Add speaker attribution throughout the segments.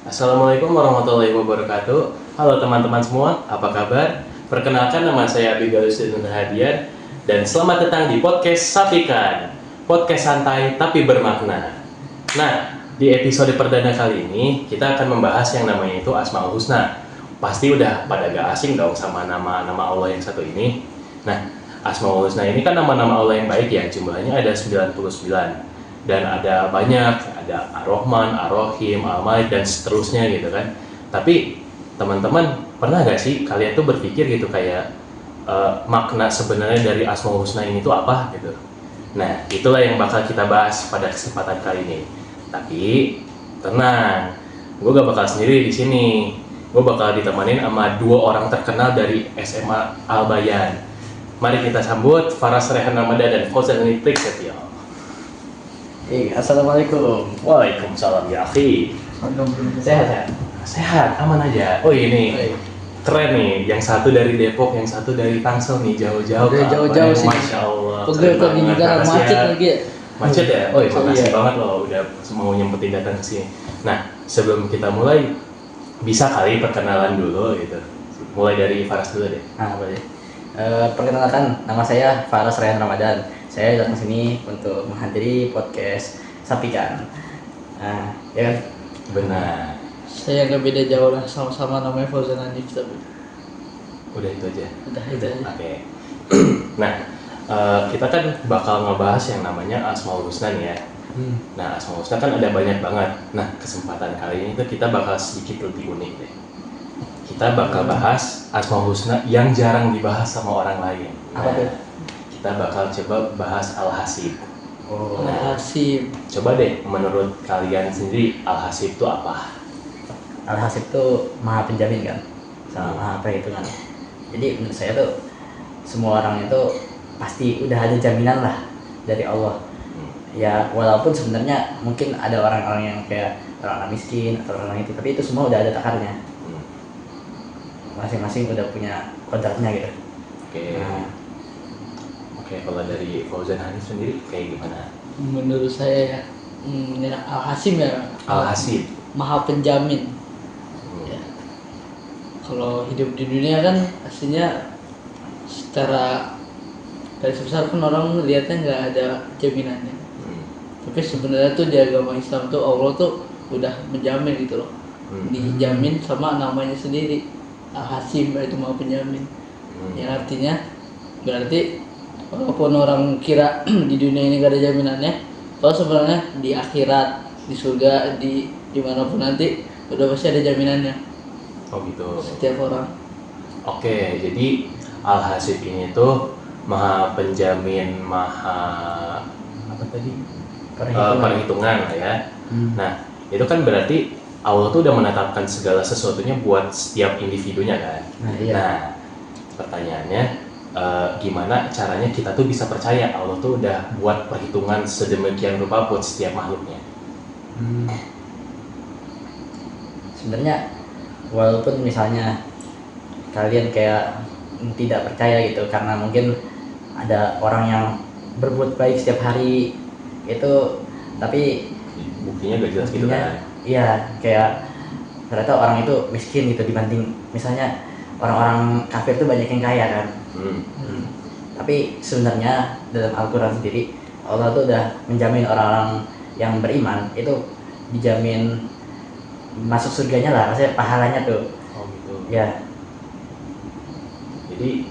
Speaker 1: Assalamualaikum warahmatullahi wabarakatuh. Halo teman-teman semua, apa kabar? Perkenalkan, nama saya Abigail Nur Hadian dan selamat datang di podcast Sapikan. Podcast santai tapi bermakna. Nah, di episode perdana kali ini kita akan membahas yang namanya itu Asmaul Husna. Pasti udah pada gak asing dong sama nama-nama Allah yang satu ini. Nah, Asmaul Husna ini kan nama-nama Allah yang baik ya, jumlahnya ada 99. Dan ada banyak, ada Ar-Rahman, Ar-Rahim, Al-Malik, dan seterusnya gitu kan. Tapi teman-teman pernah gak sih kalian tuh berpikir gitu kayak makna sebenarnya dari Asmaul Husna ini tuh apa gitu. Nah, itulah yang bakal kita bahas pada kesempatan kali ini. Tapi tenang, gue gak bakal sendiri di sini. Gue bakal ditemenin sama dua orang terkenal dari SMA Al-Bayan. Mari kita sambut Faras Rehan Ramadan dan Fauzan Setio.
Speaker 2: Assalamualaikum.
Speaker 1: Waalaikumsalam ya akhi.
Speaker 2: Sehat.
Speaker 1: Sehat, aman aja. Oh ini keren nih, yang satu dari Depok, yang satu dari Tangsel nih, jauh-jauh.
Speaker 2: Udah jauh-jauh sih.
Speaker 1: Masya Allah.
Speaker 2: Pegel tadi juga macet lagi.
Speaker 1: Macet ya? Oh iya, makasih
Speaker 2: Iya.
Speaker 1: banget loh udah mau nyempetin datang ke sini. Nah, sebelum kita mulai, bisa kali perkenalan dulu gitu. Mulai dari Faras dulu deh.
Speaker 2: Boleh. Perkenalkan, nama saya Faras Rehan Ramadan. Saya datang sini untuk menghadiri podcast Sapikan. Ya kan?
Speaker 1: Benar.
Speaker 3: Saya nggak beda jauh lah, sama-sama namanya Fauzan Hanif tapi
Speaker 1: Udah itu aja.
Speaker 3: udah itu aja.
Speaker 1: Oke. Nah, kita kan bakal ngebahas yang namanya Asmaul Husna nih ya. Nah, Asmaul Husna kan ada banyak banget. Nah, kesempatan kali ini tuh kita bakal sedikit lebih unik deh. Kita bakal bahas Asmaul Husna yang jarang dibahas sama orang lain.
Speaker 2: Apa tuh?
Speaker 1: Kita bakal coba bahas Al-Hasib.
Speaker 3: Al-Hasib.
Speaker 1: Coba deh, menurut kalian sendiri Al-Hasib itu apa?
Speaker 2: Al-Hasib itu maha penjamin kan, sama maha perhitungan. Jadi menurut saya tuh semua orang itu pasti udah ada jaminan lah dari Allah. Ya walaupun sebenarnya mungkin ada orang-orang yang kayak orang miskin atau orang itu, tapi itu semua udah ada takarnya. Masing-masing udah punya kodratnya gitu.
Speaker 1: Oke. Oke, kalau dari Fauzan Hanif sendiri kayak gimana?
Speaker 3: Menurut saya ya Al-Hasib ya.
Speaker 1: Al-Hasib.
Speaker 3: Maha penjamin. Ya. Kalau hidup di dunia kan aslinya secara dari sebesar kan orang lihatnya nggak ada jaminannya. Tapi sebenarnya tuh di agama Islam tuh Allah tuh udah menjamin gitu loh. Dijamin sama namanya sendiri. Al-Hasib itu maha penjamin. Yang artinya berarti walaupun orang kira di dunia ini gak ada jaminannya, kalau sebenarnya di akhirat, di surga, di dimanapun nanti udah pasti ada jaminannya.
Speaker 1: Oh gitu.
Speaker 3: Setiap orang.
Speaker 1: Oke, jadi Al-Hasib ini tuh maha penjamin, maha apa tadi? Perhitungan lah ya. Nah, itu kan berarti Allah tuh udah menetapkan segala sesuatunya buat setiap individunya kan.
Speaker 2: Iya.
Speaker 1: Nah, pertanyaannya gimana caranya kita tuh bisa percaya Allah tuh udah buat perhitungan sedemikian rupa buat setiap makhluknya?
Speaker 2: Sebenarnya walaupun misalnya kalian kayak tidak percaya gitu karena mungkin ada orang yang berbuat baik setiap hari itu, tapi
Speaker 1: Buktinya gak jelas gitu kan?
Speaker 2: Iya, kayak ternyata orang itu miskin gitu dibanding misalnya orang-orang kafir tuh banyak yang kaya kan. Tapi sebenarnya dalam Al-Quran sendiri Allah tuh udah menjamin orang-orang yang beriman itu dijamin masuk surganya lah, maksudnya pahalanya tuh.
Speaker 1: Oh gitu.
Speaker 2: Ya.
Speaker 1: Jadi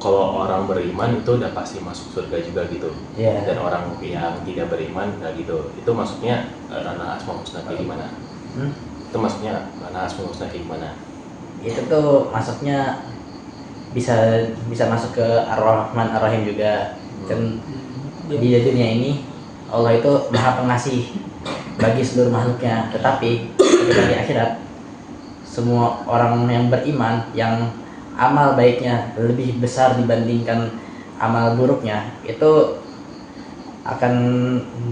Speaker 1: kalau orang beriman itu udah pasti masuk surga juga gitu.
Speaker 2: Iya.
Speaker 1: Dan orang yang tidak beriman nggak gitu. Itu maksudnya ranah Asmaul Husna kayak gimana? Itu maksudnya ranah Asmaul Husna kayak gimana?
Speaker 2: Itu tuh masuknya bisa masuk ke Ar-Rahman Ar-Rahim juga. Kan di dunia ini Allah itu maha pengasih bagi seluruh makhluknya, tetapi ketika di akhirat semua orang yang beriman yang amal baiknya lebih besar dibandingkan amal buruknya itu akan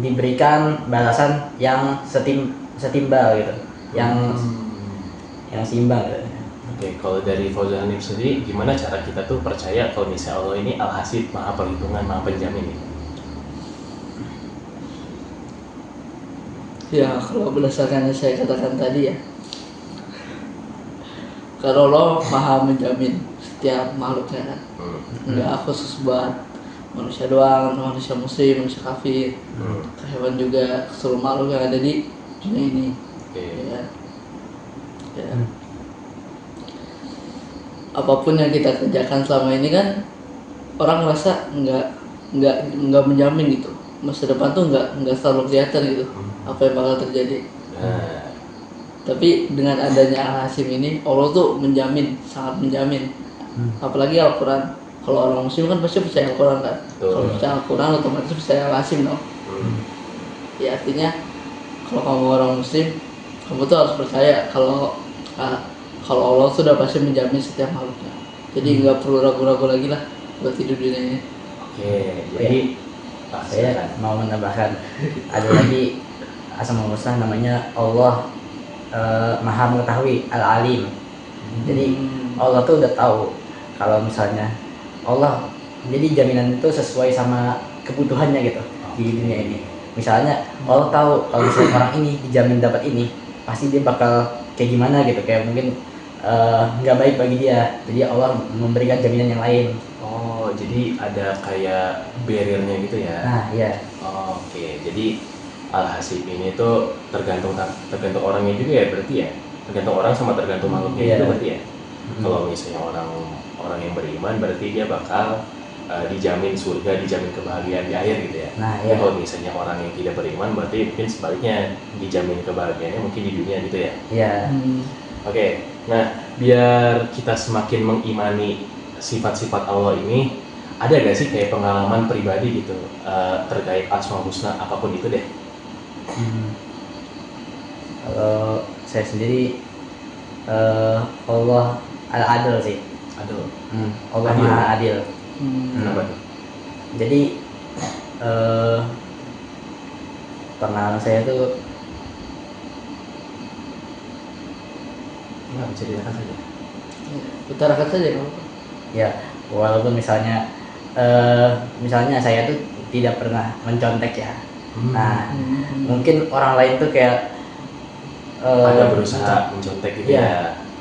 Speaker 2: diberikan balasan yang setimbal gitu, yang seimbang gitu.
Speaker 1: Oke, kalau dari Fauzan Hanif sendiri, gimana cara kita tuh percaya kalau misalnya Allah ini Al-Hasib, maha perhitungan, maha penjamin gitu?
Speaker 3: Ya kalau berdasarkan yang saya katakan tadi ya, kalau Allah maha menjamin setiap makhluknya kan, nggak khusus buat manusia doang, manusia muslim, manusia kafir, ke hewan juga, ke seluruh makhluk yang ada di dunia ini. Ya. Ya. Apapun yang kita kerjakan selama ini kan orang ngerasa nggak menjamin gitu, masa depan tuh nggak selalu kelihatan gitu apa yang bakal terjadi. Tapi dengan adanya Al-Hasim ini Allah tuh menjamin, sangat menjamin. Apalagi Al-Quran, kalau orang muslim kan pasti percaya Al-Quran kan. Kalau percaya Al-Quran otomatis percaya Al-Hasim dong. Ya artinya kalau kamu orang muslim, kamu tuh harus percaya kalau Allah sudah pasti menjamin setiap makhluknya. Jadi nggak perlu ragu-ragu lagi lah buat hidup di dunia ini.
Speaker 1: Oke, jadi
Speaker 2: Saya mau menambahkan ada lagi asmaul husna namanya Allah maha mengetahui, al-alim. Jadi Allah tuh udah tahu kalau misalnya Allah, jadi jaminan itu sesuai sama kebutuhannya gitu di dunia ini. Misalnya Allah tahu kalau misalnya orang ini dijamin dapat ini, pasti dia bakal kayak gimana gitu, kayak mungkin nggak baik bagi dia. Jadi Allah memberikan jaminan yang lain.
Speaker 1: Oh, jadi ada kayak barriernya gitu ya?
Speaker 2: Nah, iya.
Speaker 1: Oh, oke, jadi Al-Hasib ini tuh tergantung orangnya juga ya berarti ya? Tergantung orang sama tergantung makhluknya itu berarti ya? Kalau misalnya orang yang beriman berarti dia bakal dijamin surga, dijamin kebahagiaan di akhir gitu ya?
Speaker 2: Nah,
Speaker 1: Tapi
Speaker 2: iya.
Speaker 1: kalau misalnya orang yang tidak beriman berarti mungkin sebaliknya dijamin kebahagiaannya mungkin di dunia gitu ya?
Speaker 2: Iya.
Speaker 1: Oke, nah biar kita semakin mengimani sifat-sifat Allah ini, ada gak sih kayak pengalaman pribadi gitu terkait Asmaul Husna apapun itu deh?
Speaker 2: Kalau saya sendiri Allah al-adil sih.
Speaker 1: Aduh,
Speaker 2: Allah
Speaker 1: Adil.
Speaker 2: maha adil.
Speaker 1: kenapa tuh?
Speaker 2: Jadi pengalaman saya tuh
Speaker 1: Nggak bisa dikatakan saja.
Speaker 3: Utarakan saja kamu.
Speaker 2: ya, walaupun misalnya saya tuh tidak pernah mencontek ya. Nah, mungkin orang lain tuh kayak
Speaker 1: Ada berusaha mencontek gitu
Speaker 2: Iya.
Speaker 1: ya?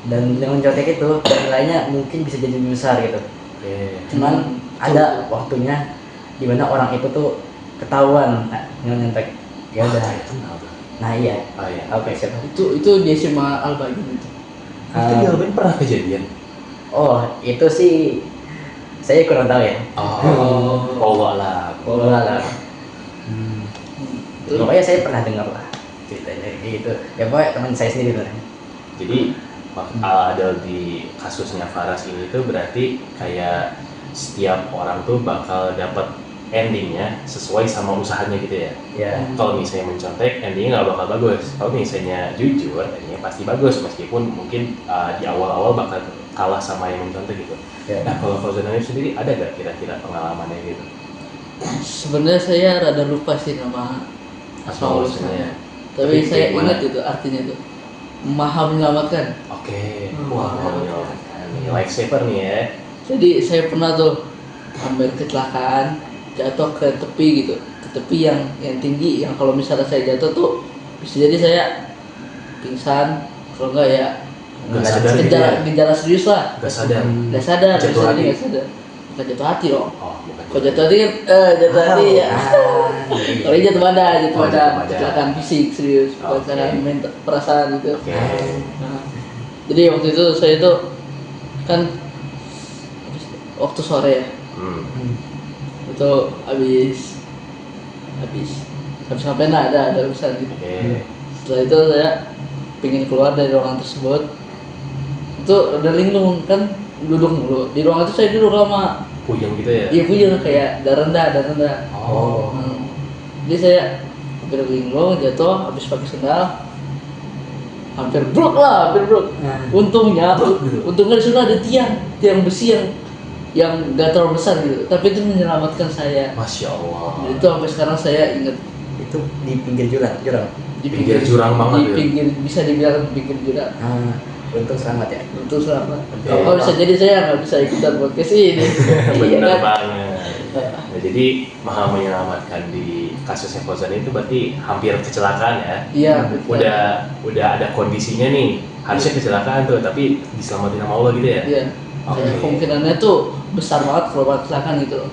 Speaker 2: dan dengan mencontek itu nilainya mungkin bisa jadi lebih besar gitu.
Speaker 1: Oke.
Speaker 2: Cuman ada waktunya di mana orang itu tuh ketahuan nyontek. Ya udah.
Speaker 1: Kenal tuh.
Speaker 2: Nah iya.
Speaker 1: Oh iya.
Speaker 2: Oke, siap.
Speaker 3: Itu di SMA Al-Bayin itu.
Speaker 1: Itu di Alban pernah kejadian?
Speaker 2: Oh, itu sih saya kurang tahu ya.
Speaker 1: Oh, Allah lah.
Speaker 2: Oh, lah.
Speaker 3: Terus
Speaker 2: Pokoknya saya pernah dengar lah ceritanya kayak gitu. Ya pokoknya teman saya sendiri tuh.
Speaker 1: Jadi ada di kasusnya Faras ini tuh berarti kayak setiap orang tuh bakal dapat endingnya sesuai sama usahanya gitu ya.
Speaker 2: Ya.
Speaker 1: Kalau misalnya mencontek, endingnya nggak bakal bagus. Kalau misalnya jujur, endingnya pasti bagus meskipun mungkin di awal-awal bakal kalah sama yang mencontek gitu.
Speaker 2: Ya.
Speaker 1: Nah, kalau Fauzan Hanif sendiri ada nggak kira-kira pengalamannya gitu?
Speaker 3: sebenarnya saya rada lupa sih nama
Speaker 1: Asmaul
Speaker 3: Asmaul
Speaker 1: Husna-nya.
Speaker 3: Husna. Tapi saya
Speaker 1: gimana?
Speaker 3: ingat itu artinya itu maha menyelamatkan.
Speaker 1: Oke, wah, ini lifesaver nih ya.
Speaker 3: Jadi saya pernah tuh hampir kecelakaan, jatuh ke tepi gitu, ke tepi yang tinggi, yang kalau misalnya saya jatuh tuh bisa jadi saya pingsan, kalau enggak ya
Speaker 1: Nggak sadar gitu ya?
Speaker 3: gejala serius lah,
Speaker 1: Nggak sadar.
Speaker 3: nggak sadar,
Speaker 1: Jatuh
Speaker 3: bisa jadi
Speaker 1: hati.
Speaker 3: nggak sadar, bukan jatuh hati loh.
Speaker 1: Oh, bukan.
Speaker 3: Kalau jatuh hati kan, jatuh hati ya. Kalau ini jatuh badan,
Speaker 1: Oh, jatuh badan.
Speaker 3: kecelakaan fisik serius, bukan
Speaker 1: Oke.
Speaker 3: secara perasaan gitu.
Speaker 1: Oke.
Speaker 3: Nah, jadi waktu itu saya tuh kan waktu sore ya, itu habis ngapain lah, ada urusan gitu.
Speaker 1: Oke.
Speaker 3: Setelah itu saya pingin keluar dari ruangan tersebut, itu udah linglung kan, duduk dulu di ruangan itu. Saya duduk lama,
Speaker 1: Puyeng gitu ya?
Speaker 3: iya puyeng kayak darah rendah.
Speaker 1: Oh.
Speaker 3: Jadi saya hampir linglung, jatuh, habis pakai sendal, hampir brok. Untungnya di sana ada tiang besi yang gak terlalu besar gitu, tapi itu menyelamatkan saya.
Speaker 1: Masya Allah.
Speaker 3: Itu sampai sekarang saya ingat.
Speaker 2: Itu di pinggir jurang.
Speaker 3: Di
Speaker 1: Pinggir jurang banget ya?
Speaker 3: di pinggir, bisa dibilang di pinggir jurang.
Speaker 2: Untung selamat ya.
Speaker 3: Untuk selamat.
Speaker 1: Oke.
Speaker 3: Kalau bisa jadi saya nggak bisa ikutan podcast ini. Iya
Speaker 1: Bener
Speaker 3: kan?
Speaker 1: banget. Nah, jadi maha menyelamatkan di kasusnya Fauzan itu berarti hampir kecelakaan ya.
Speaker 3: Iya, betul.
Speaker 1: Udah ada kondisinya nih, harusnya kecelakaan tuh, tapi diselamatin sama Allah gitu ya.
Speaker 3: Iya.
Speaker 1: Oke.
Speaker 3: Dan kemungkinannya tuh besar banget kalau buat kecelakaan gitu loh.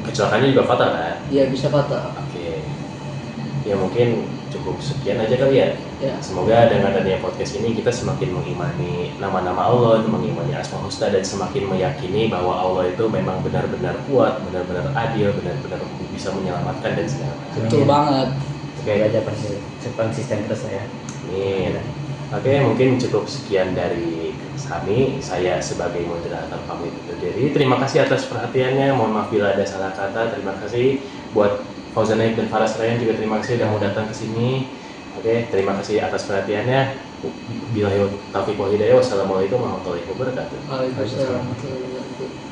Speaker 1: Kecelakaannya juga fatal kan?
Speaker 3: Iya, bisa fatal.
Speaker 1: Oke. Ya mungkin cukup sekian aja kali ya.
Speaker 3: Ya.
Speaker 1: Semoga dengan adanya podcast ini kita semakin mengimani nama-nama Allah, mengimani Asmaul Husna, dan semakin meyakini bahwa Allah itu memang benar-benar kuat, benar-benar adil, benar-benar bisa menyelamatkan dan segala macam.
Speaker 3: Betul banget.
Speaker 2: Oke aja konsisten terus lah ya.
Speaker 1: Amin. Oke, mungkin cukup sekian dari kami. Saya sebagai moderator pamit undur diri. Terima kasih atas perhatiannya. Mohon maaf bila ada salah kata. Terima kasih buat Fauzan Naib dan Faras Ryan juga, terima kasih sudah mau datang ke sini. Oke, terima kasih atas perhatiannya. Billahi taufiq wal hidayah. Wassalamualaikum warahmatullahi wabarakatuh.
Speaker 3: Waalaikumsalam warahmatullahi wabarakatuh.